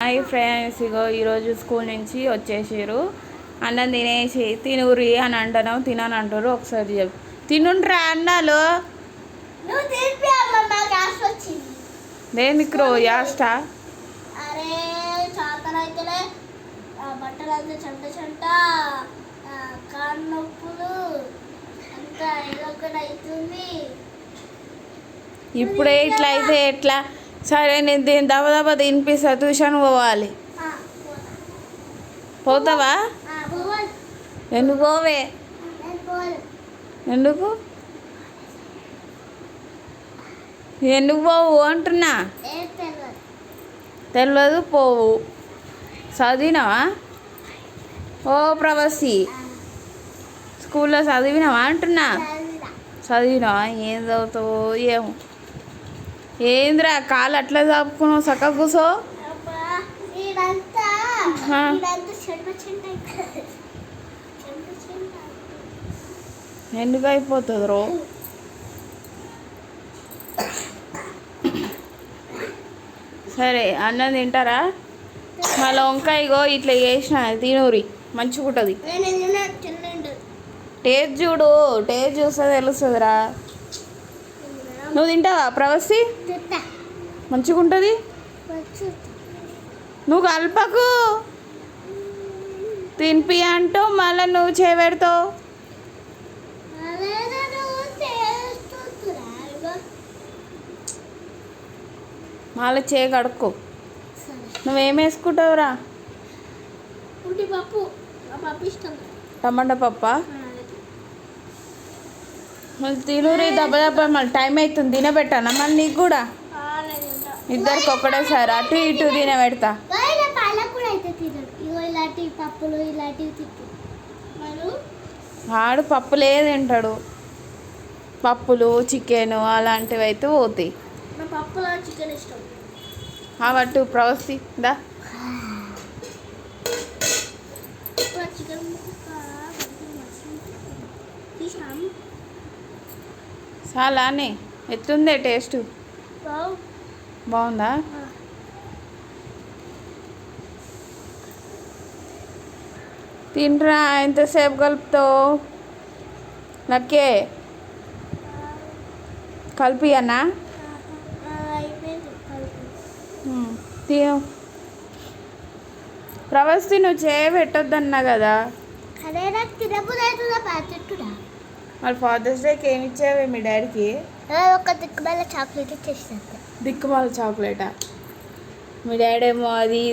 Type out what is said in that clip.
Hi friends, ఇగో ఈరోజు school నుంచి వచ్చేసారు. అన్నం తినేసి తినురి అని అంటున్నావు, తినని అంటారు. ఒకసారి చెప్పు, తినుండ్రా అన్నాలు. దేనికి రో యాస్ట? అరే చాతనైతేనే బట్టలు అంతా చెంట చెంట, కాళ్ళ నొప్పులు అంతా ఏదో ఒకటి అవుతుంది. ఇప్పుడే ఇట్లా అయితే ఎట్లా? సరే, నేను దీని దబ తినిపిస్తా. ట్యూషన్ పోవాలి. పోతావా? ఎందుకు పోవే? ఎందుకు ఎందుకు పోవు అంటున్నా? తెలియదు, పోవు. చదివినావా? ఓ ప్రవాసి, స్కూల్లో చదివినావా అంటున్నా? చదివినావా? ఏం చదువుతావు ఏమో. ఏంద్రా కాలు అట్లా చాపుకున్నావు? చక్కగా కూసో. ఎందుకు అయిపోతుంది రో? సరే, అన్నం తింటారా? మళ్ళీ వంకాయగో ఇట్లా చేసిన తినూరి, మంచిగా ఉంటుంది. టేస్ట్ చూడు, టేస్ట్ చూస్తే తెలుస్తుందిరా. నువ్వు తింటావా ప్రవసి? మంచిగా ఉంటుంది. నువ్వు కలపకు, తినిపి అంటావు, మళ్ళీ నువ్వు చేపెడతావు. మళ్ళీ చేయి కడుక్కో. నువ్వేం వేసుకుంటావురా? టమాటా పప్ప. మళ్ళీ తినూరి దెబ్బ మళ్ళీ టైం అవుతుంది. తినబెట్టానా మళ్ళీ నీకు కూడా? ఇద్దరికి ఒకటేసారి అటు ఇటు తినబెడతా. ఆడు పప్పులే తింటాడు. పప్పులు చికెన్ అలాంటివి అయితే పోతాయి. అవట్టు ప్రవసి దా. చాలానే ఎట్లుందే టేస్ట్? బాగుందా? తినరా, ఎంతసేపు కలుపుతావు? నక్కే కలిపి అన్నా తిను. ప్రవస్తి నువ్వు చేయబెట్టొద్దన్నా కదా. మరి ఫాదర్స్ డేకి ఏమి ఇచ్చావే మీ డాడీకి? ఒక దిక్కుమాల చాక్లెట్ ఇచ్చేసి. దిక్కుమాల చాక్లెటా? మీ డాడీ ఏమో అది